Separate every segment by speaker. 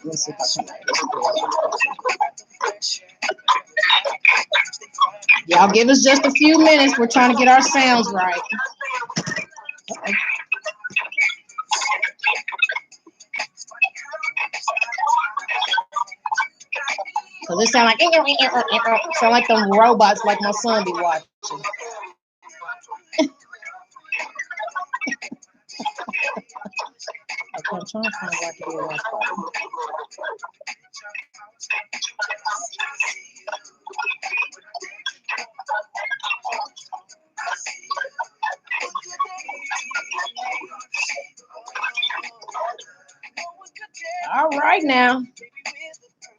Speaker 1: Let's see if I can. Y'all give us just a few minutes. We're trying to get our sounds right. Cause it sound like them robots like my son be watching. Okay, I'm trying to find where I can do that part. All right now.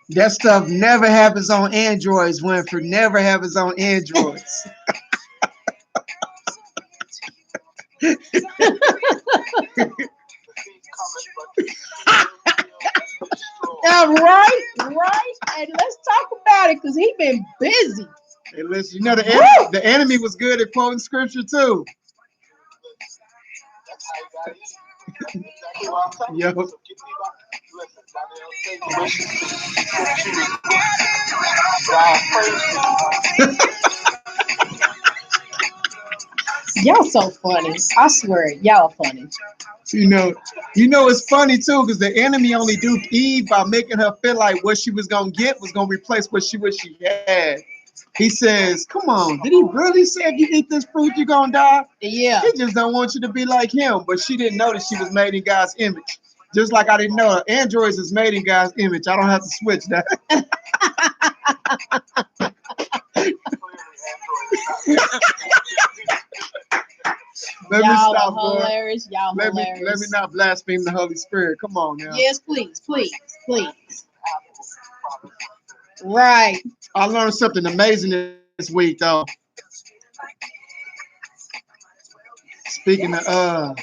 Speaker 2: That stuff never happens on Androids, Winfrey. Never happens on Androids.
Speaker 1: All right. And let's talk about it because he been busy.
Speaker 2: Hey, listen, you know the enemy was good at quoting scripture too. Yo.
Speaker 1: Y'all so funny. I swear, y'all funny.
Speaker 2: You know it's funny too because the enemy only duped Eve by making her feel like what she was gonna get was gonna replace what she wished she had. He says, "Come on, did he really say if you eat this fruit you're gonna die?"
Speaker 1: Yeah.
Speaker 2: He just don't want you to be like him. But she didn't know that she was made in God's image. Just like I didn't know Androids is made in God's image. I don't have to switch that. Let me stop, boy.
Speaker 1: Hilarious. Y'all hilarious.
Speaker 2: Let me not blaspheme the Holy Spirit. Come on now.
Speaker 1: Yes, please. Right.
Speaker 2: I learned something amazing this week, though. Speaking of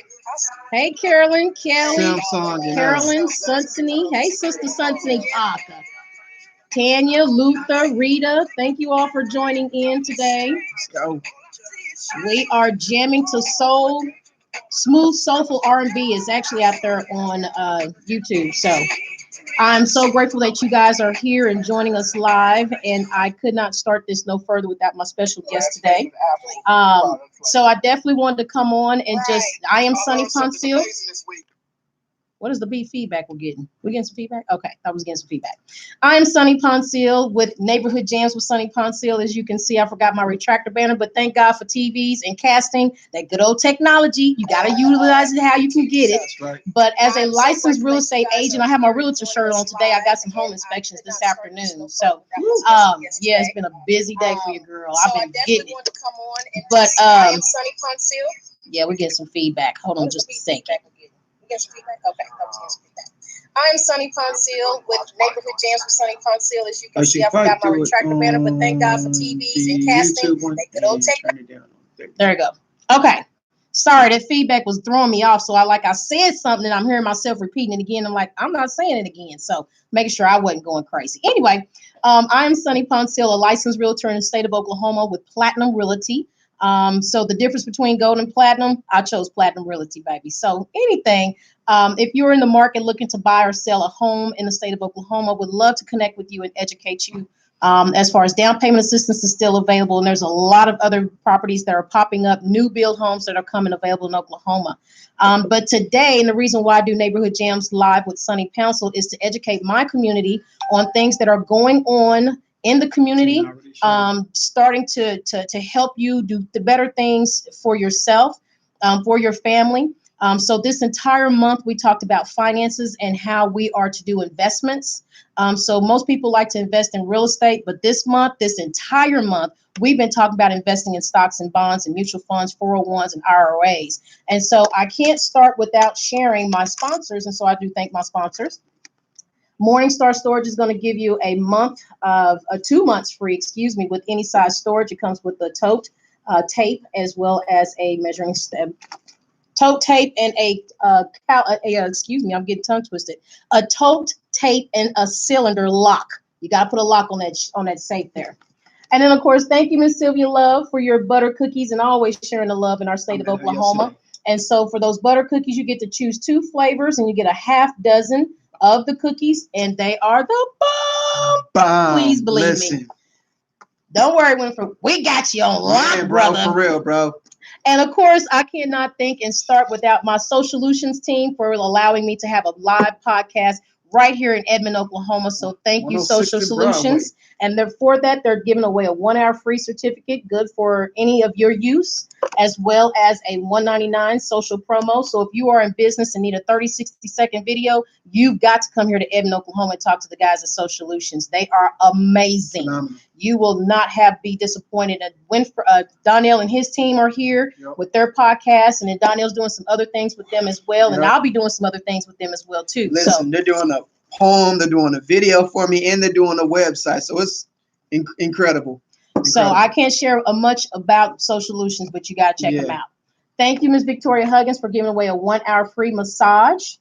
Speaker 1: hey, Carolyn, Kelly,
Speaker 2: Samsung,
Speaker 1: Carolyn, Sunsony. Hey, Sister Sunsony Parker. Tanya, Luther, Rita, thank you all for joining in today.
Speaker 2: Let's go.
Speaker 1: We are jamming to soul. Smooth Soulful R&B is actually out there on YouTube. So I'm so grateful that you guys are here and joining us live. And I could not start this no further without my special guest today. So I definitely wanted to come on and just, I am Sonny Ponceal. What is the beat feedback we're getting? We getting some feedback? Okay, I was getting some feedback. I am Sonny Ponceal with Neighborhood Jams with Sonny Ponceal. As you can see, I forgot my retractor banner, but thank God for TVs and casting. That good old technology. You got to utilize it how you can get it.
Speaker 2: That's right.
Speaker 1: But as a licensed real estate agent, I have my realtor shirt on today. I got some home inspections this afternoon. So, yeah, it's been a busy day for your girl. I've been getting it. But, Sonny Ponceal. Yeah, we're getting some feedback. Hold on just a second. Okay, I'm Sonny Ponceal with Neighborhood Jams with Sonny Ponceal. As you can see, I forgot my retractor banner, but thank God for TVs and casting. Good old technology. There you go. Okay. Sorry, that feedback was throwing me off. So I said something and I'm hearing myself repeating it again. I'm like, I'm not saying it again. So making sure I wasn't going crazy. Anyway, I'm Sonny Ponceal, a licensed realtor in the state of Oklahoma with Platinum Realty. So the difference between gold and platinum, I chose Platinum Realty, baby. So anything, if you're in the market looking to buy or sell a home in the state of Oklahoma, would love to connect with you and educate you. As far as down payment assistance is still available, and there's a lot of other properties that are popping up, new build homes that are coming available in Oklahoma. But today, and the reason why I do Neighborhood Jams live with Sonny Ponceal is to educate my community on things that are going on in the community, starting to help you do the better things for yourself, for your family. So this entire month, we talked about finances and how we are to do investments. So most people like to invest in real estate, but this entire month, we've been talking about investing in stocks and bonds and mutual funds, 401s and IRAs. And so I can't start without sharing my sponsors. And so I do thank my sponsors. Morningstar Storage is going to give you a month of 2 months free, with any size storage. It comes with the tote tape as well as a measuring tote tape and I'm getting tongue twisted. A tote tape and a cylinder lock. You got to put a lock on that safe there. And then, of course, thank you, Miss Sylvia Love, for your butter cookies and always sharing the love in our state of Oklahoma. And so for those butter cookies, you get to choose 2 flavors and you get a half dozen of the cookies, and they are the bomb. Please believe me. Don't worry, Winfrey. We got you on lock, brother.
Speaker 2: For real, bro.
Speaker 1: And of course, I cannot think and start without my Solutions team for allowing me to have a live podcast right here in Edmond, Oklahoma. So thank you, Social Solutions. And for that, they're giving away a 1-hour free certificate, good for any of your use, as well as a $199 social promo. So if you are in business and need a 30, 60-second video, you've got to come here to Edmond, Oklahoma and talk to the guys at Social Solutions. They are amazing. You will not be disappointed. Donnell and his team are here with their podcast, and then Donnell's doing some other things with them as well, and I'll be doing some other things with them as well too.
Speaker 2: Listen, they're doing a poem, they're doing a video for me, and they're doing a website, so it's incredible.
Speaker 1: So I can't share much about Social Solutions, but you got to check them out. Thank you, Miss Victoria Huggins, for giving away a 1-hour free massage.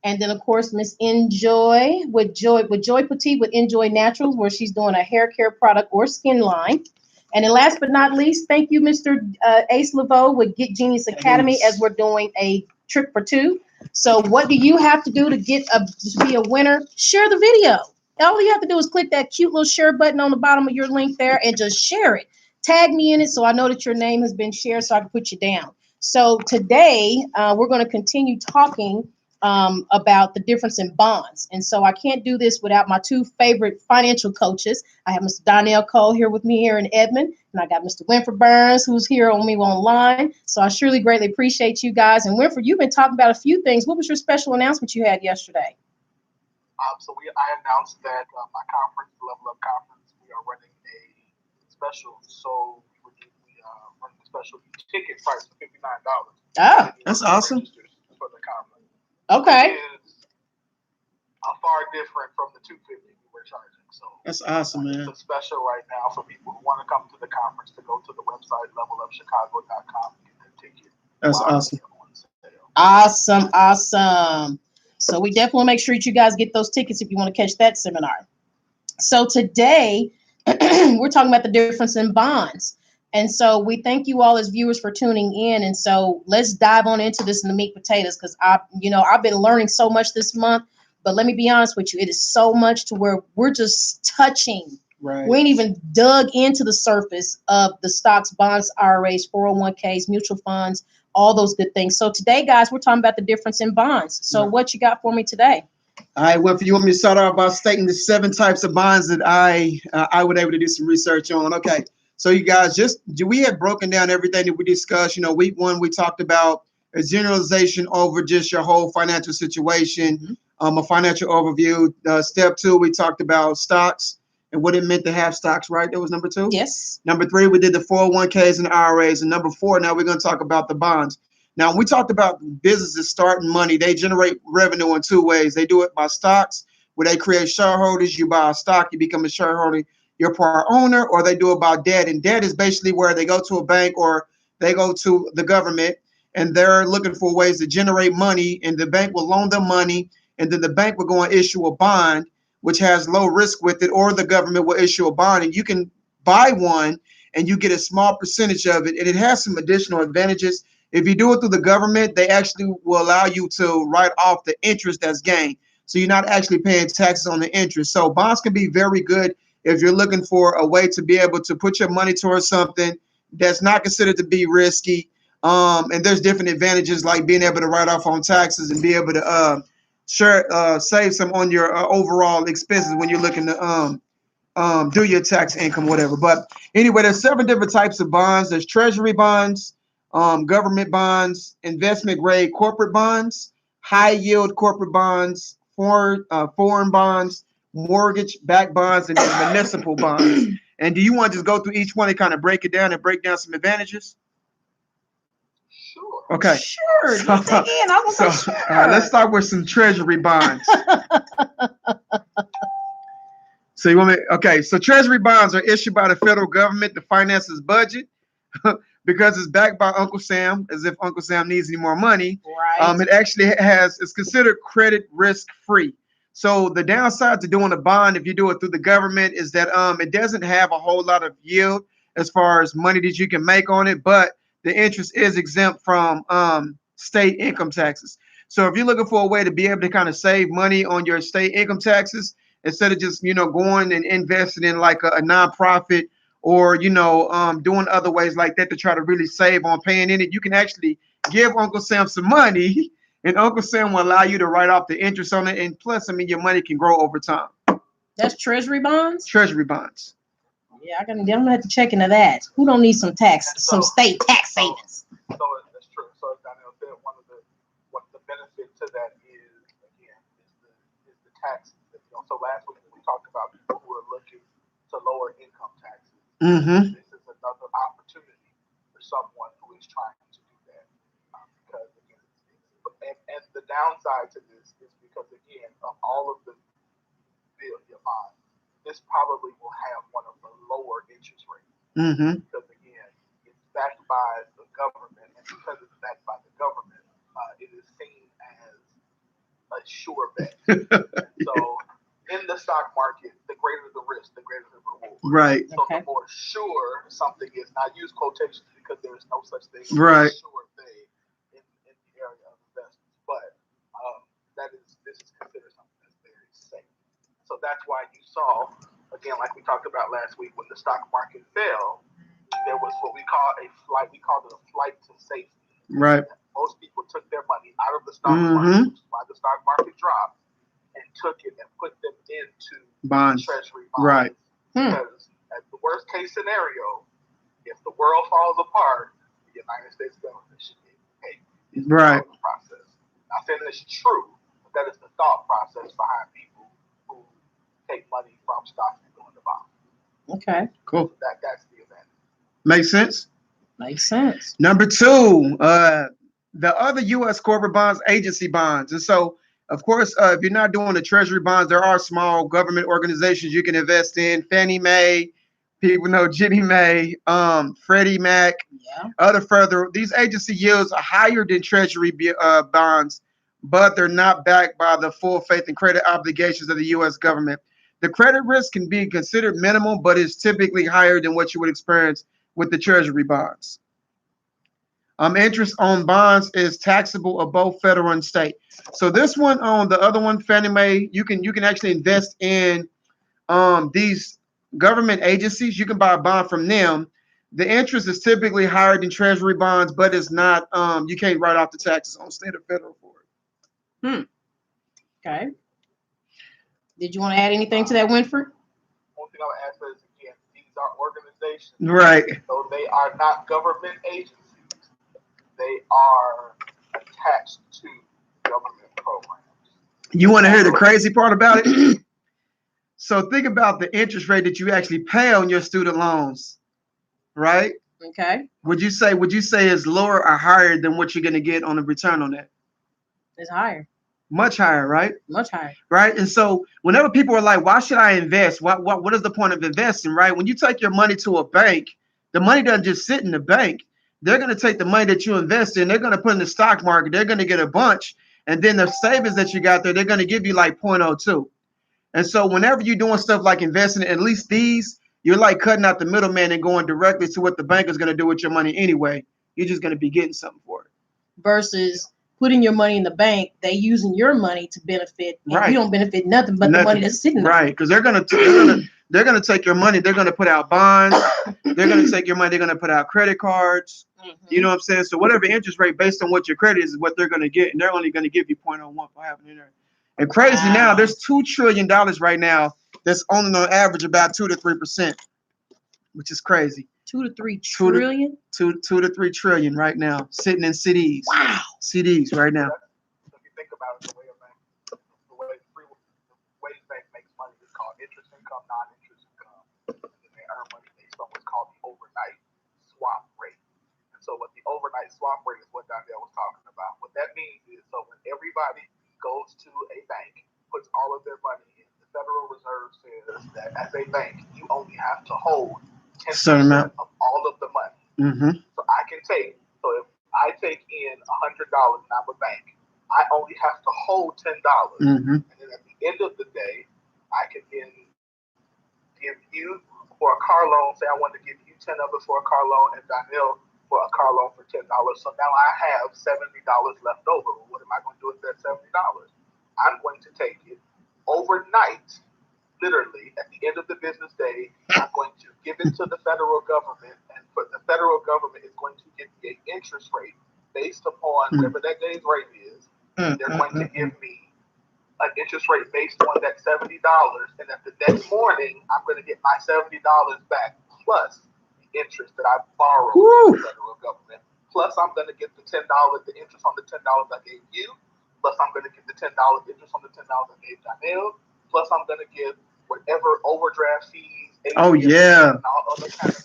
Speaker 1: And then, of course, Miss Enjoy with Joy Petite with Enjoy Naturals, where she's doing a hair care product or skin line. And then last but not least, thank you, Mr. Ace Laveau with Get Genius Academy, as we're doing a trip for 2. So what do you have to do to be a winner? Share the video. All you have to do is click that cute little share button on the bottom of your link there and just share it. Tag me in it so I know that your name has been shared so I can put you down. So today we're going to continue talking about the difference in bonds. And so I can't do this without my 2 favorite financial coaches. I have Mr. Donnell Cole here with me here in Edmond, and I got Mr. Winfrey Burns, who's here on me online. So I surely greatly appreciate you guys. And Winfrey, you've been talking about a few things. What was your special announcement you had yesterday?
Speaker 3: I announced that my conference, the Level Up Conference, we are running a special. So we running a special ticket price of $59.
Speaker 1: Oh,
Speaker 2: that's awesome.
Speaker 3: For the conference.
Speaker 1: Okay.
Speaker 3: It is far different from the $250 we were charging. So
Speaker 2: that's awesome, man.
Speaker 3: It's a special right now for people who want to come to the conference to go to the website levelupchicago.com and get their ticket.
Speaker 2: That's awesome.
Speaker 1: Awesome. So we definitely make sure that you guys get those tickets if you want to catch that seminar. So today we're talking about the difference in bonds. And so we thank you all as viewers for tuning in. And so let's dive on into this in the meat potatoes, because I've been learning so much this month. But let me be honest with you, it is so much to where we're just touching.
Speaker 2: Right.
Speaker 1: We ain't even dug into the surface of the stocks, bonds, IRAs, 401ks, mutual funds, all those good things. So today, guys, we're talking about the difference in bonds. So what you got for me today?
Speaker 2: All right, well, if you want me to start off by stating the 7 types of bonds that I was able to do some research on. Okay, so you guys, we have broken down everything that we discussed. Week 1, we talked about a generalization over just your whole financial situation, a financial overview. Step 2, we talked about stocks and what it meant to have stocks, right? That was number 2?
Speaker 1: Yes.
Speaker 2: Number 3, we did the 401ks and IRAs. And number 4, now we're going to talk about the bonds. Now, when we talked about businesses starting money, they generate revenue in 2 ways. They do it by stocks, where they create shareholders. You buy a stock, you become a shareholder, you're part owner, or they do it by debt. And debt is basically where they go to a bank or they go to the government, and they're looking for ways to generate money, and the bank will loan them money, and then the bank will go and issue a bond, which has low risk with it, or the government will issue a bond, and you can buy one, and you get a small percentage of it, and it has some additional advantages. If you do it through the government, they actually will allow you to write off the interest that's gained. So you're not actually paying taxes on the interest. So bonds can be very good if you're looking for a way to be able to put your money towards something that's not considered to be risky. And there's different advantages, like being able to write off on taxes and be able to save some on your overall expenses when you're looking to do your tax income, whatever. But anyway, there's 7 different types of bonds. There's treasury bonds, government bonds, investment grade corporate bonds, high yield corporate bonds, foreign bonds, mortgage backed bonds, and then municipal bonds. And do you want to just go through each one and kind of break it down and break down some advantages?
Speaker 3: Sure.
Speaker 2: Okay.
Speaker 1: Sure. Sure.
Speaker 2: All right, let's start with some treasury bonds. So you want me? Okay. So treasury bonds are issued by the federal government to finance its budget. Because it's backed by Uncle Sam, as if Uncle Sam needs any more money.
Speaker 1: Right.
Speaker 2: It actually it's considered credit risk free. So the downside to doing a bond, if you do it through the government, is that it doesn't have a whole lot of yield as far as money that you can make on it, but the interest is exempt from state income taxes. So if you're looking for a way to be able to kind of save money on your state income taxes instead of just going and investing in like a nonprofit or doing other ways like that to try to really save on paying in it, you can actually give Uncle Sam some money, and Uncle Sam will allow you to write off the interest on it. And plus, I mean, your money can grow over time.
Speaker 1: That's treasury bonds?
Speaker 2: Treasury bonds.
Speaker 1: Yeah, I'm gonna have to check into that. Who don't need some state tax savings?
Speaker 3: So that's true. So Daniel said what the benefit to that is again is the taxes. So last week we talked about people who are looking to lower income taxes.
Speaker 2: Mm-hmm.
Speaker 3: This is another opportunity for someone who is trying to do that because again, and the downside to this is because again of all of the billion bonds, this probably will have one of the lower interest rates because again, it's backed by the government, and because it's backed by the government, it is seen as a sure bet. So in the stock market, the greater the risk, the greater the reward.
Speaker 2: Right.
Speaker 3: So the more sure something is, and I use quotations because there is no such thing as
Speaker 2: right.
Speaker 3: a sure thing in the area of investments, but this is considered something that's very safe. So that's why you saw, again, like we talked about last week, when the stock market fell, there was what we called it a flight to safety.
Speaker 2: Right.
Speaker 3: Most people took their money out of the stock market, which is why the stock market dropped, and took it and put them into
Speaker 2: bonds.
Speaker 3: Treasury bonds.
Speaker 2: Right.
Speaker 3: Because at the worst case scenario, if the world falls apart, the United States government should get paid.
Speaker 2: Right.
Speaker 3: Process. Not saying it's true, but that is the thought process behind people who take money from stocks and go into bonds.
Speaker 1: Okay.
Speaker 2: Cool.
Speaker 3: So that's the event.
Speaker 2: Makes sense?
Speaker 1: Makes sense.
Speaker 2: Number two, the other U.S. corporate bonds, agency bonds. And so, of course, if you're not doing the treasury bonds, there are small government organizations you can invest in. Fannie Mae, people know Ginnie Mae, Freddie Mac, these agency yields are higher than treasury bonds, but they're not backed by the full faith and credit obligations of the U.S. government. The credit risk can be considered minimal, but is typically higher than what you would experience with the treasury bonds. Interest on bonds is taxable of both federal and state. So this one on the other one, Fannie Mae, you can actually invest in these government agencies. You can buy a bond from them. The interest is typically higher than treasury bonds, but it's not. You can't write off the taxes on state or federal for
Speaker 1: it. Okay. Did you want to add anything to that, Winford?
Speaker 3: One thing I would add is again, these are organizations.
Speaker 2: Right.
Speaker 3: So they are not government agencies. They are attached to government programs.
Speaker 2: You want to hear the crazy part about it? So think about the interest rate that you actually pay on your student loans, right?
Speaker 1: Okay.
Speaker 2: Would you say it's lower or higher than what you're going to get on the return on that?
Speaker 1: It's higher.
Speaker 2: Much higher, right?
Speaker 1: Much higher.
Speaker 2: Right. And so whenever people are like, why should I invest? What is the point of investing, right? When you take your money to a bank, the money doesn't just sit in the bank. They're going to take the money that you invest in, they're going to put in the stock market, they're going to get a bunch. And then the savings that you got there, they're going to give you like 0.02. And so whenever you're doing stuff like investing, at least these, you're like cutting out the middleman and going directly to what the bank is going to do with your money anyway. You're just going to be getting something for it.
Speaker 1: Versus putting your money in the bank, they using your money to benefit, and you don't benefit nothing but the money that's sitting there.
Speaker 2: Right, because they're gonna take your money, they're gonna put out bonds, they're gonna take your money, they're gonna put out credit cards. You know what I'm saying? So whatever interest rate based on what your credit is what they're gonna get, and they're only gonna give you 0.01 for having it in there. And crazy now, there's $2 trillion right now that's only on average about 2 to 3%, which is crazy.
Speaker 1: 2 to 3 trillion?
Speaker 2: 2 to 3 trillion right now, sitting in CDs.
Speaker 1: Wow.
Speaker 2: CDs right now.
Speaker 3: So if you think about it, the way bank makes money is called interest income, non-interest income. And they earn money based on what's called the overnight swap rate. And so what the overnight swap rate is what Danielle was talking about. What that means is, so when everybody goes to a bank, puts all of their money in, the Federal Reserve says that as a bank, you only have to hold 10% of all of the money. So I can take, if I take in $100 and I'm a bank, I only have to hold $10. And then at the end of the day, I can then give you for a car loan. Say I want to give you 10 of it for a car loan, and Danielle for a car loan for $10. So now I have $70 left over. Well, what am I going to do with that $70? I'm going to take it overnight, literally at the end of the business day. I'm going to give it to the federal government, and the federal government is going to give me an interest rate based upon whatever that day's rate is. They're going to give me an interest rate based on that $70, and at the next morning, I'm going to get my $70 back plus the interest that I borrowed from the federal government. Plus, I'm going to get the $10, the interest on the $10 I gave you. Plus, I'm going to get the $10 interest on the $10 I gave Danielle. Plus, I'm going to give whatever overdraft fees, and all other kind of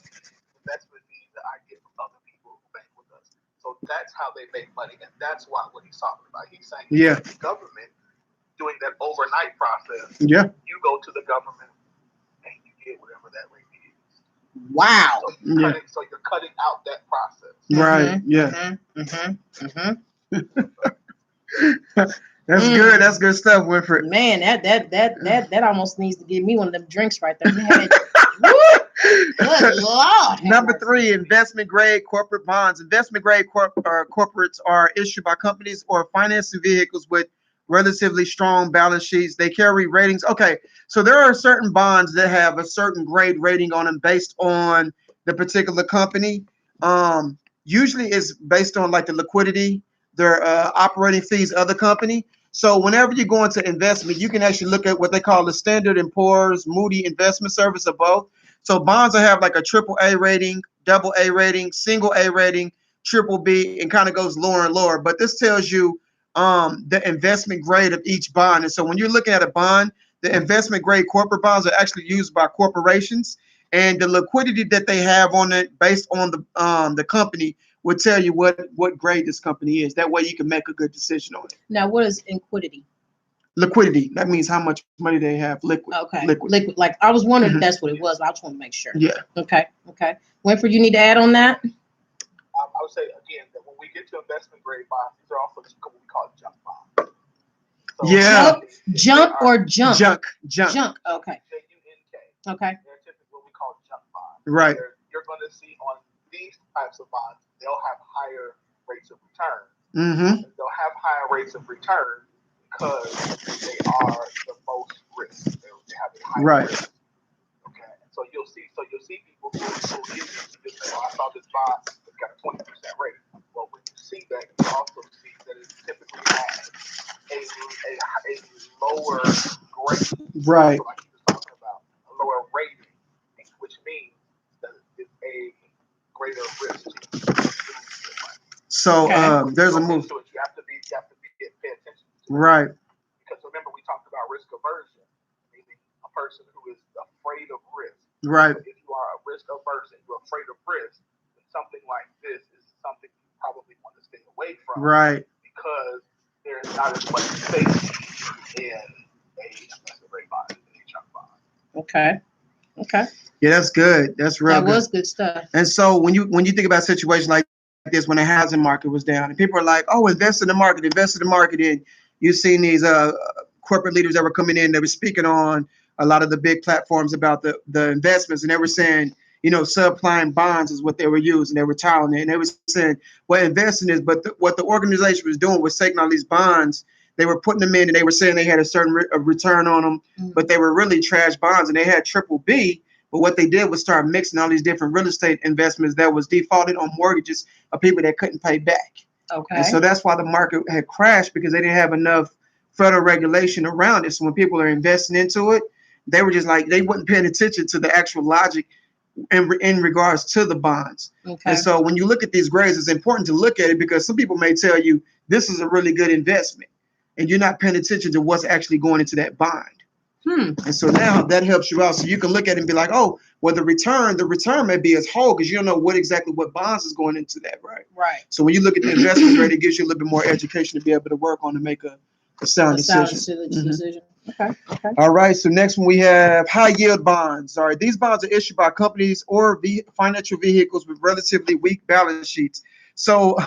Speaker 3: investment fees that I get from other people who bank with us. So that's how they make money, and that's what he's talking about. He's saying the government doing that overnight process. Yeah, you go to the government and you get whatever that rate is.
Speaker 1: Wow.
Speaker 3: So you're cutting out that process.
Speaker 2: Right. That's good. That's good stuff, Winfred.
Speaker 1: Man, that almost needs to give me one of them drinks right there. Good Lord.
Speaker 2: Number 3, investment grade corporate bonds. Investment grade corporates are issued by companies or financing vehicles with relatively strong balance sheets. They carry ratings. Okay, so there are certain bonds that have a certain grade rating on them based on the particular company. Usually it's based on like the liquidity, their operating fees of the company. So whenever you go into investment, you can actually look at what they call the Standard & Poor's, Moody Investment Service, or both. So bonds will have like a AAA rating, AA rating, single A rating, triple B, and kind of goes lower and lower. But this tells you the investment grade of each bond. And so when you're looking at a bond, the investment grade corporate bonds are actually used by corporations, and the liquidity that they have on it based on the company will tell you what grade this company is. That way you can make a good decision on it.
Speaker 1: Now, what is liquidity?
Speaker 2: Liquidity, that means how much money they have liquid.
Speaker 1: Okay. Liquid. Like I was wondering if that's what it was, but I just want to make sure.
Speaker 2: Yeah.
Speaker 1: Okay. Winfred, you need to add on that?
Speaker 3: I would say, again, that when we get to investment grade bonds, these are also what we call junk bonds. So
Speaker 1: Junk or junk?
Speaker 2: Junk.
Speaker 1: Junk. Okay.
Speaker 3: JUNK.
Speaker 1: Okay.
Speaker 3: They're typically what we call junk bonds.
Speaker 2: Right.
Speaker 3: You're going to see on these types of bonds, they'll have higher rates of return. They'll have higher rates of return because they are the most risk. They have a higher risk. Okay. And so you'll see people who use this and just say, "Oh, I saw this bond, it's got a 20% rating." Well, when you see that, you also see that it typically has a lower grade.
Speaker 2: Right.
Speaker 3: So like he was talking about, a lower rating, which means that it's a greater risk to you.
Speaker 2: So there's a move.
Speaker 3: You have to pay attention to it.
Speaker 2: Right.
Speaker 3: Because remember, we talked about risk aversion, meaning a person who is afraid of risk.
Speaker 2: Right.
Speaker 3: So if you are a risk averse and you're afraid of risk, then something like this is something you probably want to stay away from.
Speaker 2: Right.
Speaker 3: Because there's not as much safety in a investment grade bond as a junk bond.
Speaker 1: Okay.
Speaker 2: Yeah, that's good. That's real.
Speaker 1: That was good stuff.
Speaker 2: And so when you think about a situation like this, when the housing market was down, and people are like, "Oh, invest in the market," and you've seen these corporate leaders that were coming in, they were speaking on a lot of the big platforms about the investments, and they were saying, subprime bonds is what they were using. They were touting it, and they were saying, well, investing is, but what the organization was doing was taking all these bonds, they were putting them in, and they were saying they had a certain return on them, but they were really trash bonds, and they had triple B. But what they did was start mixing all these different real estate investments that was defaulted on mortgages of people that couldn't pay back.
Speaker 1: Okay.
Speaker 2: And so that's why the market had crashed, because they didn't have enough federal regulation around it. So when people are investing into it, they were just like, they wasn't paying attention to the actual logic in regards to the bonds. Okay. And so when you look at these grades, it's important to look at it, because some people may tell you this is a really good investment, and you're not paying attention to what's actually going into that bond. And so now that helps you out. So you can look at it and be like, oh, well, the return may be as whole, because you don't know what bonds is going into that, right?
Speaker 1: Right.
Speaker 2: So when you look at the investment rate, it gives you a little bit more education to be able to work on to make a sound decision.
Speaker 1: Okay.
Speaker 2: All right. So next one we have high yield bonds. All right. These bonds are issued by companies or financial vehicles with relatively weak balance sheets. So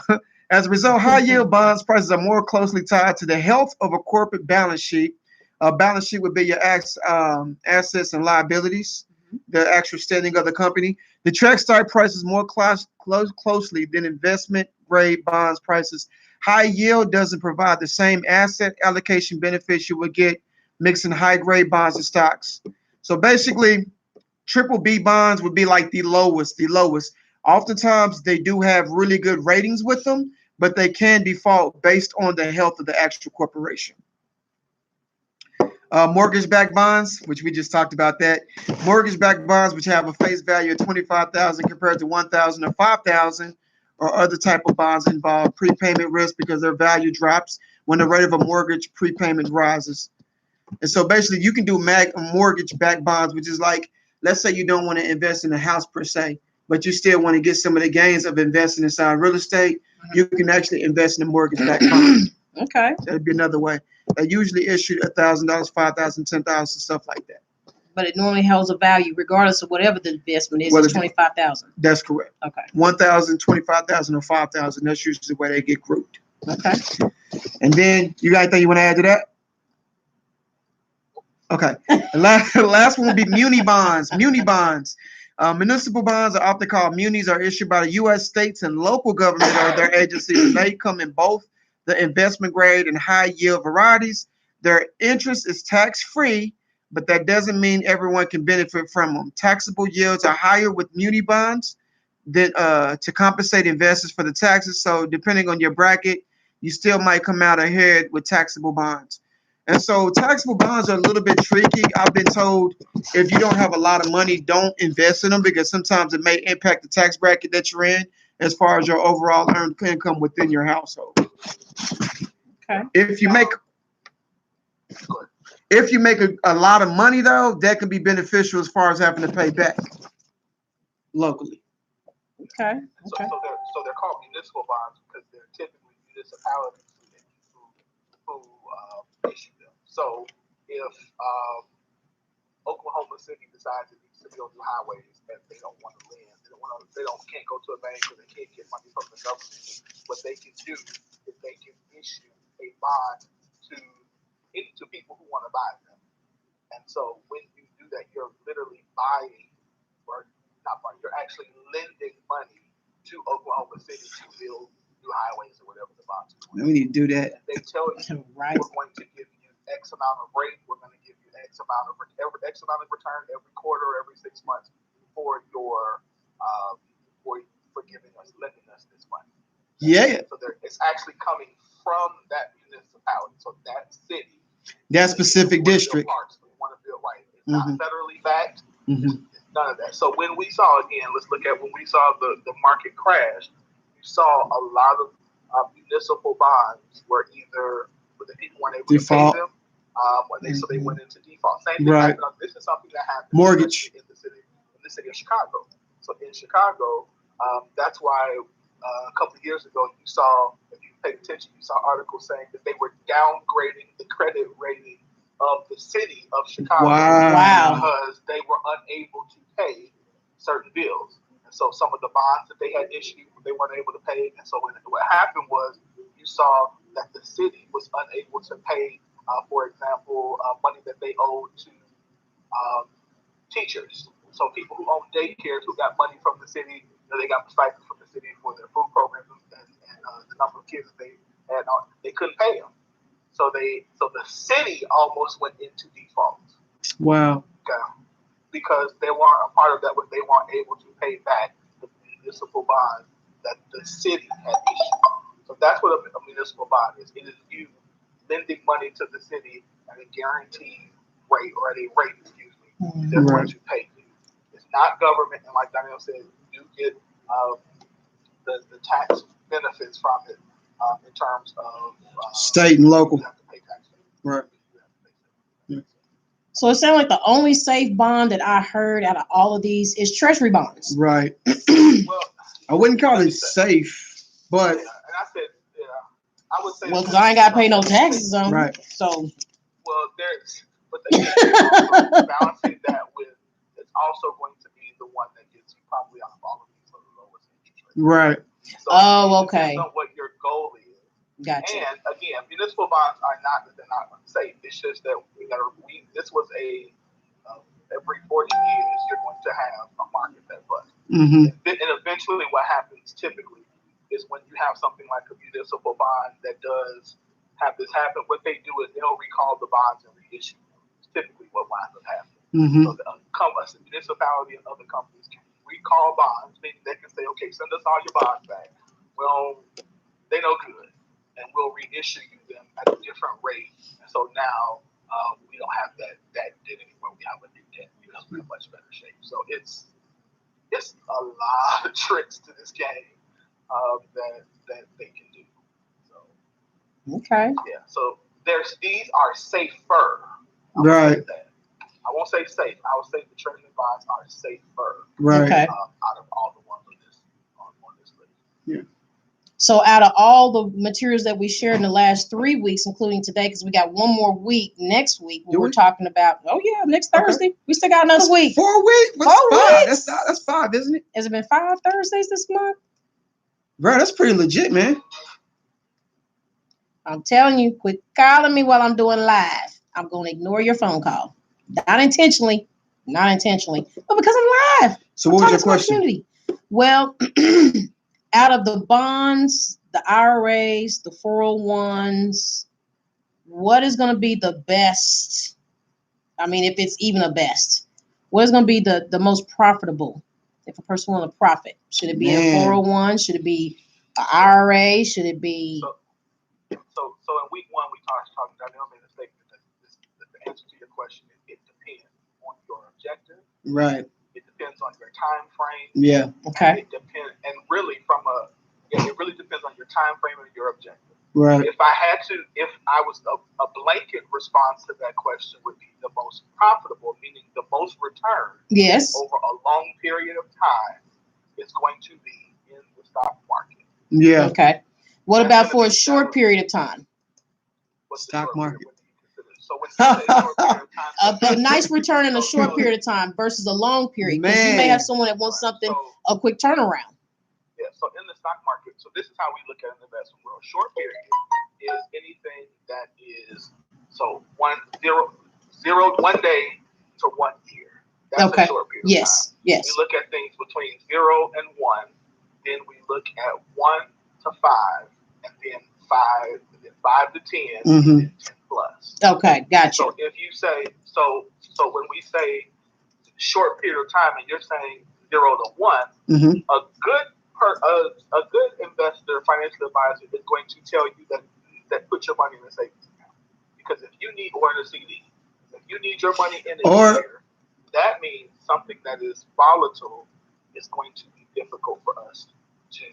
Speaker 2: as a result, high yield bonds prices are more closely tied to the health of a corporate balance sheet. A balance sheet would be your assets and liabilities, the actual standing of the company. The track start prices more closely than investment grade bonds prices. High yield doesn't provide the same asset allocation benefits you would get mixing high grade bonds and stocks. So basically, triple B bonds would be like the lowest, the lowest. Oftentimes, they do have really good ratings with them, but they can default based on the health of the actual corporation. Mortgage-backed bonds, which we just talked about that. Mortgage-backed bonds, which have a face value of 25,000 compared to 1,000 or 5,000, or other type of bonds involve prepayment risk because their value drops when the rate of a mortgage prepayment rises. And so basically, you can do mortgage-backed bonds, which is like, let's say you don't want to invest in a house per se, but you still want to get some of the gains of investing inside real estate. You can actually invest in a mortgage-backed bond.
Speaker 1: Okay.
Speaker 2: That'd be another way. They usually issued $1,000, $5,000, $10,000, stuff like that.
Speaker 1: But it normally holds a value regardless of whatever the investment is. It's 25,000.
Speaker 2: That's correct.
Speaker 1: Okay.
Speaker 2: 1,000, 25,000, or 5,000. That's usually the way they get grouped.
Speaker 1: Okay.
Speaker 2: And then you got anything you want to add to that? Okay. The last one would be muni bonds. Muni bonds. Municipal bonds are often called munis, are issued by the U.S. states and local government or their agencies. They come in both the investment grade and high yield varieties. Their interest is tax free, but that doesn't mean everyone can benefit from them. Taxable yields are higher with muni bonds than, to compensate investors for the taxes. So depending on your bracket, you still might come out ahead with taxable bonds. And so taxable bonds are a little bit tricky. I've been told if you don't have a lot of money, don't invest in them because sometimes it may impact the tax bracket that you're in as far as your overall earned income within your household.
Speaker 1: Okay.
Speaker 2: If you make a lot of money, though, that can be beneficial as far as having to pay back locally.
Speaker 1: Okay. Okay.
Speaker 3: So they're called municipal bonds because they're typically municipalities who issue them. So if Oklahoma City decides it needs to build new highways and they don't want to lend, can't go to a bank or they can't get money from the government, what they can do is they can issue a bond to people who want to buy them. And so when you do that, you're literally buying, or not buying, you're actually lending money to Oklahoma City to build new highways or whatever the bonds are.
Speaker 2: We need to do that.
Speaker 3: And they tell you, right, we're going to give you X amount of rate, we're going to give you X amount of return every quarter or every 6 months for your for giving us, lending us this money.
Speaker 2: Yeah.
Speaker 3: So it's actually coming from that municipality, so that city,
Speaker 2: that specific district.
Speaker 3: Parks we want to build, right? It's not federally backed.
Speaker 2: Mm-hmm.
Speaker 3: It's none of that. So when we saw, again, let's look at when we saw the market crash, you saw a lot of municipal bonds were either the people weren't able to pay them, so they went into default. Same thing happened. This is something that happened
Speaker 2: mortgage
Speaker 3: in the city of Chicago. So in Chicago, that's why a couple of years ago you saw, if you paid attention, you saw articles saying that they were downgrading the credit rating of the city of Chicago because they were unable to pay certain bills. And so some of the bonds that they had issued, they weren't able to pay. And so what happened was you saw that the city was unable to pay, for example, money that they owed to teachers. So people who own daycares who got money from the city, they got stipends from the city for their food programs and the number of kids that they had on, they couldn't pay them. So the city almost went into default.
Speaker 2: Wow.
Speaker 3: Okay. Because they weren't a part of that, they weren't able to pay back the municipal bond that the city had issued. So that's what a municipal bond is. It is you lending money to the city at a guaranteed rate, or at a rate, they're going to pay you. It's not government, and like Daniel said, you get the tax benefits from it in terms of
Speaker 2: state and local.
Speaker 3: You have to pay tax.
Speaker 2: Right.
Speaker 1: So it sounds like the only safe bond that I heard out of all of these is treasury bonds.
Speaker 2: Right.
Speaker 3: Well,
Speaker 2: I wouldn't call it safe, but.
Speaker 3: And I said, I would say.
Speaker 1: Well, because I ain't got to pay no taxes on.
Speaker 2: Right.
Speaker 1: So.
Speaker 3: Well, but also balancing that with, it's also going to be the one that gets you probably out of all of these the lowest interest rates.
Speaker 2: Right.
Speaker 3: So
Speaker 1: okay.
Speaker 3: Depends on what your goal is.
Speaker 1: Gotcha.
Speaker 3: And again, municipal bonds are not that they're not unsafe. It's just that we This was every 40 years you're going to have a market that busts.
Speaker 2: Mm-hmm.
Speaker 3: And eventually what happens typically is when you have something like a municipal bond that does have this happen, what they do is they'll recall the bonds and reissue them. It's typically what winds up happening.
Speaker 2: Mm-hmm.
Speaker 3: So the municipality and other companies can recall bonds, meaning they can say, okay, send us all your bonds back. Well, they know good, and we'll reissue you them at a different rate. And so now we don't have that debt anymore. We have a new debt because we're in much better shape. So it's a lot of tricks to this game that they can do. So
Speaker 1: Okay.
Speaker 3: yeah. So these are safer.
Speaker 2: Right.
Speaker 3: I won't say safe. I will say the treasury bonds are safer.
Speaker 2: Right.
Speaker 1: Okay.
Speaker 3: Out of all the ones on this list.
Speaker 2: Yeah.
Speaker 1: So out of all the materials that we shared in the last 3 weeks, including today, because we got one more week next week, we're talking about, next Thursday. Okay. We still got another week.
Speaker 2: 4 weeks? What's 5? That's 5, isn't it?
Speaker 1: Has it been 5 Thursdays this month?
Speaker 2: Bro, that's pretty legit, man.
Speaker 1: I'm telling you, quit calling me while I'm doing live. I'm going to ignore your phone call. Not intentionally, but because I'm live.
Speaker 2: So what was your question?
Speaker 1: Well, out of the bonds, the IRAs, the 401s, what is going to be the best? I mean, if it's even a best, what is going to be the most profitable if a person wants to profit? Should it be a 401? Should it be an IRA? Should it be...
Speaker 3: So in week 1, we talked about, I made a statement that the answer to your question is it depends on your objective.
Speaker 2: Right.
Speaker 3: It depends on your time frame.
Speaker 2: Yeah.
Speaker 1: Okay.
Speaker 3: It depends, and really it really depends on your time frame and your objective.
Speaker 2: Right.
Speaker 3: If I was a blanket response to that question would be the most profitable, meaning the most return.
Speaker 1: Yes.
Speaker 3: Over a long period of time, it's going to be in the stock market.
Speaker 2: Yeah.
Speaker 1: Okay. What about for a short period of time?
Speaker 2: Stock market.
Speaker 3: So when you say short period of time,
Speaker 1: a nice return in a short period of time versus a long period, because you may have someone that wants something a quick turnaround.
Speaker 3: Yeah. So in the stock market, so this is how we look at an investment world. Short period is anything that is 1 day to 1 year. That's a short period.
Speaker 1: Yes.
Speaker 3: Of time.
Speaker 1: Yes.
Speaker 3: We look at things between 0 and 1. Then we look at 1 to 5, and then 5 to 10, and then 10 plus.
Speaker 1: Okay, gotcha.
Speaker 3: So if you say so when we say short period of time, and you're saying 0 to 1, a good investor, financial advisor is going to tell you that put your money in a savings account, because if you need in a CD, if you need your money in a year, that means something that is volatile is going to be difficult for us to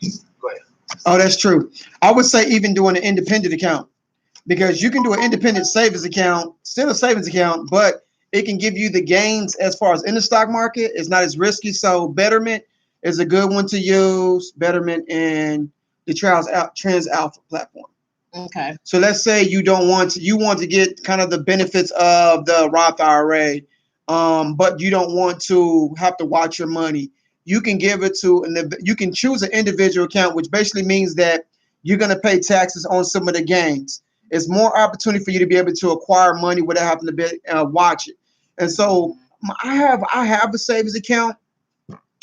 Speaker 3: do. Go ahead.
Speaker 2: Oh, that's true. I would say even doing an independent account, because you can do an independent savings account, still a savings account, but it can give you the gains as far as in the stock market. It's not as risky. So Betterment is a good one to use. Betterment and the Trans Alpha platform.
Speaker 1: Okay.
Speaker 2: So let's say you want to get kind of the benefits of the Roth IRA, but you don't want to have to watch your money. You can give it to, and you can choose an individual account, which basically means that you're going to pay taxes on some of the gains. It's more opportunity for you to be able to acquire money without having to watch it. And so I have a savings account,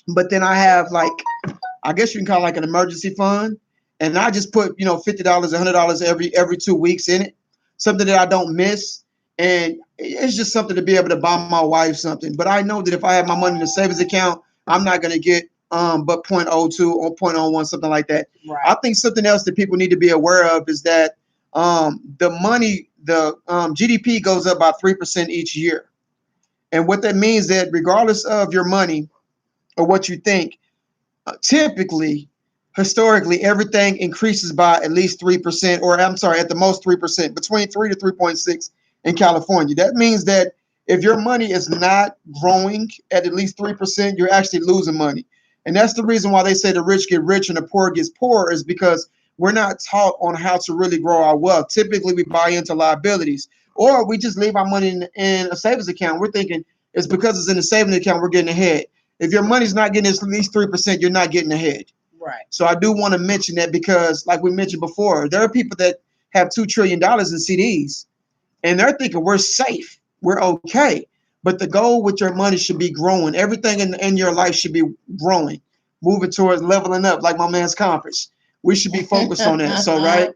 Speaker 2: but then I have I guess you can call it like an emergency fund, and I just put $50, $100 every 2 weeks in it, something that I don't miss. And it's just something to be able to buy my wife something. But I know that if I have my money in a savings account, I'm not going to get but 0.02 or 0.01, something like that.
Speaker 1: Right.
Speaker 2: I think something else that people need to be aware of is that the GDP goes up by 3% each year. And what that means that regardless of your money or what you think, typically, historically, everything increases by at least 3%, or I'm sorry, at the most 3%, between 3 to 3.6 in California. That means that if your money is not growing at least 3%, you're actually losing money. And that's the reason why they say the rich get rich and the poor gets poor, is because we're not taught on how to really grow our wealth. Typically, we buy into liabilities, or we just leave our money in a savings account. We're thinking it's because it's in a savings account, we're getting ahead. If your money's not getting at least 3%, you're not getting ahead.
Speaker 1: Right.
Speaker 2: So I do want to mention that, because like we mentioned before, there are people that have $2 trillion in CDs, and they're thinking we're safe, we're okay. But the goal with your money should be growing. Everything in your life should be growing, moving towards leveling up, like my man's conference. We should be focused on that. So, right?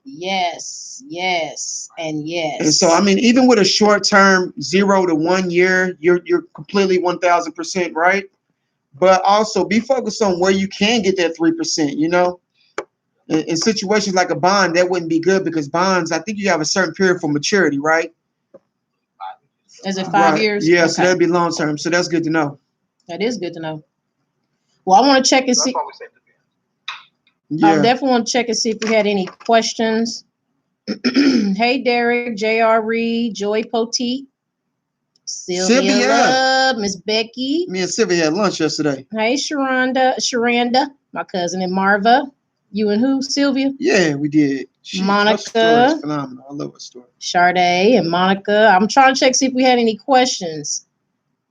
Speaker 1: Yes, yes, and yes.
Speaker 2: And so, I mean, even with a short term 0 to 1 year, you're completely 1000% right. But also be focused on where you can get that 3%. You know, in situations like a bond, that wouldn't be good because bonds, I think you have a certain period for maturity, right?
Speaker 1: Is it 5 years?
Speaker 2: Yeah, okay. So that'd be long term. So that's good to know.
Speaker 1: That is good to know. Well, I want to check and see.
Speaker 2: Yeah.
Speaker 1: I definitely want to check and see if we had any questions. Hey, Derek, J.R. Reed, Joy Poteet, Sylvia Love, Miss Becky.
Speaker 2: Me and Sylvia had lunch yesterday.
Speaker 1: Hey, Sharanda, my cousin, and Marva. You and who? Sylvia?
Speaker 2: Yeah, we did.
Speaker 1: Monica.
Speaker 2: Phenomenal. I love her story.
Speaker 1: Sade and Monica. I'm trying to check, see if we had any questions.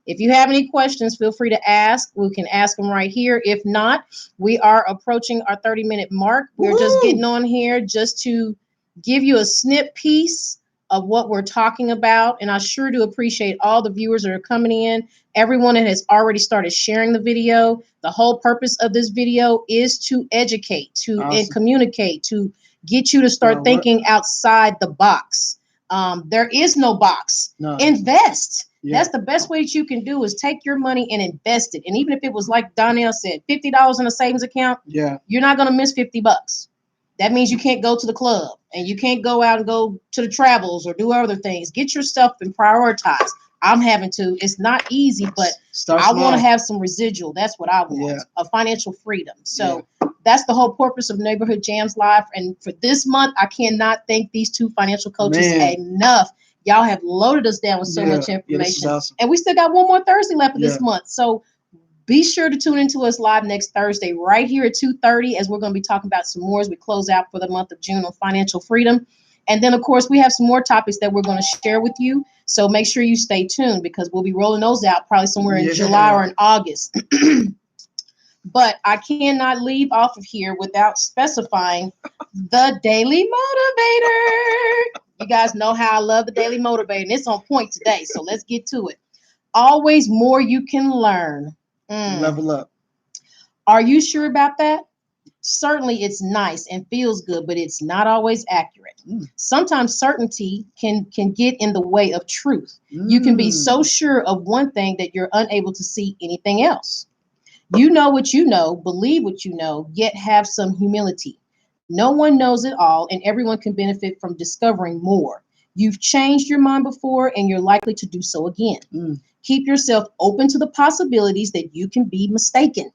Speaker 1: If you have any questions, feel free to ask. We can ask them right here. If not, we are approaching our 30-minute mark. We're just getting on here just to give you a snip piece of what we're talking about. And I sure do appreciate all the viewers that are coming in. Everyone that has already started sharing the video. The whole purpose of this video is to educate, and communicate, to get you to start thinking outside the box. There is no box. No. Invest. Yeah. That's the best way that you can do is take your money and invest it. And even if it was like Donnell said, $50 in a savings account, you're not going to miss $50. That means you can't go to the club and you can't go out and go to the travels or do other things. Get your stuff and prioritize. I'm having to. It's not easy, but I want to have some residual. That's what I want, a financial freedom. So that's the whole purpose of Neighborhood Jams Live. And for this month, I cannot thank these two financial coaches enough. Y'all have loaded us down with so much information. Awesome. And we still got one more Thursday left of this month. So be sure to tune into us live next Thursday right here at 2:30 as we're going to be talking about some more as we close out for the month of June on financial freedom. And then, of course, we have some more topics that we're going to share with you. So make sure you stay tuned because we'll be rolling those out probably somewhere in July or in August. But I cannot leave off of here without specifying the Daily Motivator. You guys know how I love the Daily Motivator, and it's on point today. So let's get to it. Always more you can learn.
Speaker 2: Level up.
Speaker 1: Are you sure about that? Certainly it's nice and feels good, but it's not always accurate. Sometimes certainty can get in the way of truth. You can be so sure of one thing that you're unable to see anything else. You know what you know, believe what you know, yet have some humility. No one knows it all, and everyone can benefit from discovering more. You've changed your mind before, and you're likely to do so again. Keep yourself open to the possibilities that you can be mistaken.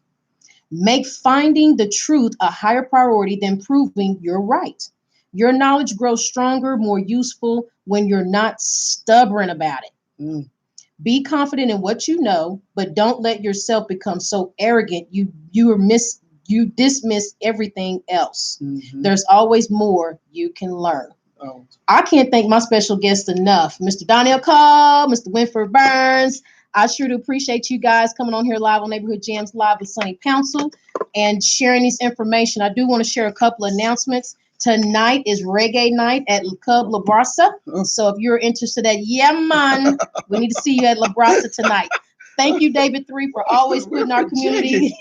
Speaker 1: Make finding the truth a higher priority than proving you're right. Your knowledge grows stronger, more useful when you're not stubborn about it. Be confident in what you know, but don't let yourself become so arrogant you dismiss everything else. There's always more you can learn. I can't thank my special guests enough. Mr. Donnell Call, Mr. Winford Burns. I sure do appreciate you guys coming on here live on Neighborhood Jams Live with Sonny Council and sharing this information. I do want to share a couple of announcements. Tonight is reggae night at Club La Brasa. So if you're interested man, we need to see you at La Brasa tonight. Thank you, David 3, for always putting our community.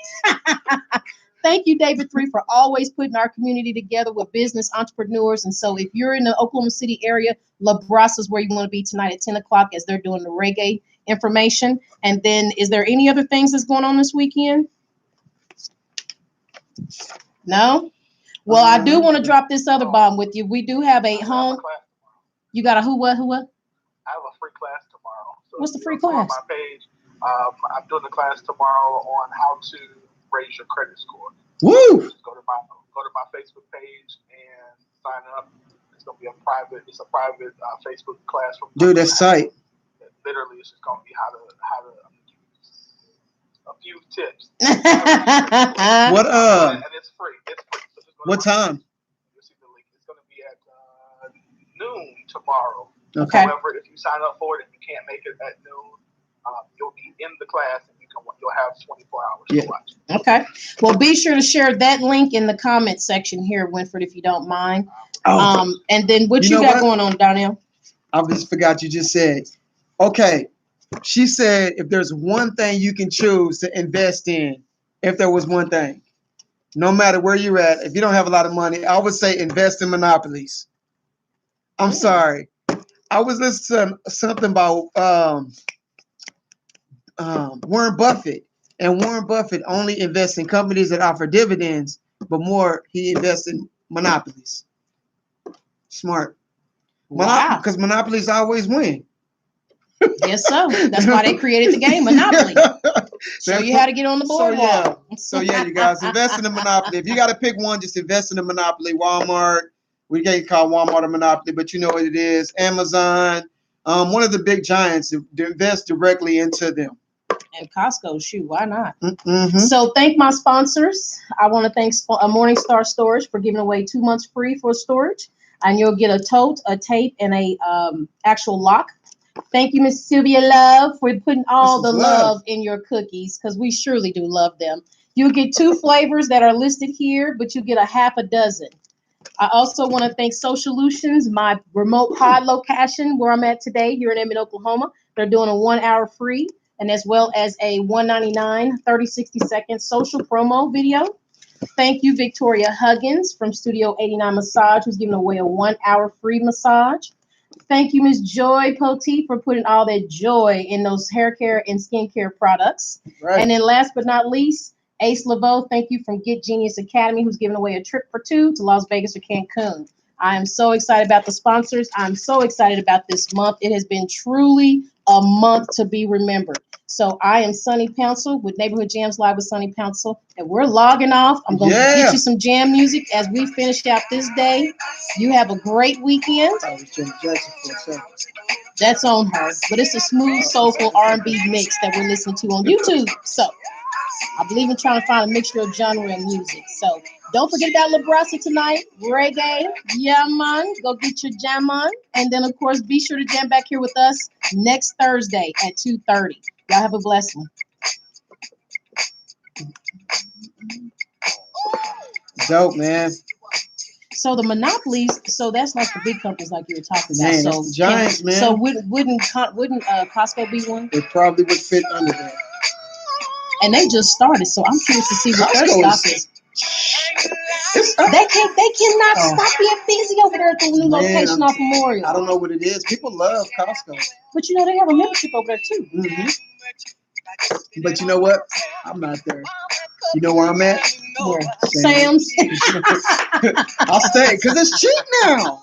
Speaker 1: Thank you, David 3, for always putting our community together with business entrepreneurs. And so if you're in the Oklahoma City area, La Brasa is where you want to be tonight at 10 o'clock as they're doing the reggae information. And then is there any other things that's going on this weekend? No? Well, I do want to drop this other bomb with you. We do have a home. You got a who, what? I have
Speaker 3: a free class tomorrow. So
Speaker 1: what's the free class?
Speaker 3: On my page, I'm doing the class tomorrow on how to raise your credit score.
Speaker 2: Woo!
Speaker 3: Just go to my Facebook page and sign up. It's gonna be a private Facebook class from.
Speaker 2: Dude, that's tight.
Speaker 3: Literally, it's just gonna be how to a few tips.
Speaker 2: What
Speaker 3: and it's free. It's free. So
Speaker 2: what time?
Speaker 3: You'll see the link. It's gonna be at noon tomorrow.
Speaker 1: Okay.
Speaker 3: However, if you sign up for it and you can't make it at noon, you'll be in the class and you'll have 24 hours to watch.
Speaker 1: Okay. Well, be sure to share that link in the comment section here, Winford, if you don't mind. And then what you got going on, Donnell?
Speaker 2: I just forgot you just said. Okay. She said if there's one thing you can choose to invest in, if there was one thing, no matter where you're at, if you don't have a lot of money, I would say invest in monopolies. I'm sorry. I was listening to something about Warren Buffett, and Warren Buffett only invests in companies that offer dividends, but more he invests in monopolies. Smart.
Speaker 1: Wow.
Speaker 2: Because monopolies always win.
Speaker 1: Yes, so that's why they created the game Monopoly. Show you how to get on the boardwalk.
Speaker 2: So yeah, you guys invest in the monopoly. If you got to pick one, just invest in the monopoly. Walmart, we can't call Walmart a monopoly, but you know what it is. Amazon, one of the big giants. To invest directly into them.
Speaker 1: And Costco, shoot, why not?
Speaker 2: Mm-hmm.
Speaker 1: So thank my sponsors. I want to thank Morningstar Storage for giving away 2 months free for storage, and you'll get a tote, a tape, and a actual lock. Thank you, Miss Sylvia Love, for putting all the love in your cookies, because we surely do love them. You'll get 2 flavors that are listed here, but you get a half a dozen. I also want to thank Solutions, my remote pod location where I'm at today here in Emmett, Oklahoma. They're doing a 1 hour free, and as well as a $1.99 30-60-second social promo video. Thank you, Victoria Huggins from Studio 89 Massage, who's giving away a 1 hour free massage. Thank you, Miss Joy Poteet, for putting all that joy in those hair care and skincare products. Right. And then last but not least, Ace Laveau, thank you from Get Genius Academy, who's giving away a trip for 2 to Las Vegas or Cancun. I am so excited about the sponsors. I'm so excited about this month. It has been truly a month to be remembered. So I am Sunny Pouncil with Neighborhood Jams Live with Sunny Pouncil, and we're logging off. I'm going to get you some jam music as we finish out this day. You have a great weekend. That's on her, but it's a smooth, soulful R&B mix that we're listening to on YouTube. So I believe in trying to find a mixture of genre and music. So don't forget about Librasi tonight. Reggae. Yeah, man. Go get your jam on. And then, of course, be sure to jam back here with us next Thursday at 2:30. Y'all have a blessed one.
Speaker 2: Dope, man.
Speaker 1: So the monopolies, so that's like the big companies like you were talking about.
Speaker 2: Man,
Speaker 1: so
Speaker 2: the giants, man.
Speaker 1: So wouldn't Costco be one?
Speaker 2: It probably would fit under that.
Speaker 1: And they just started, so I'm curious to see what their stock is. They cannot stop being busy over there at the new location off Memorial.
Speaker 2: I don't know what it is. People love Costco.
Speaker 1: But you know, they have a membership over there too.
Speaker 2: Mm-hmm. But you know what? I'm not there. You know where I'm at?
Speaker 1: Where? Sam's.
Speaker 2: I'll stay because it's cheap now.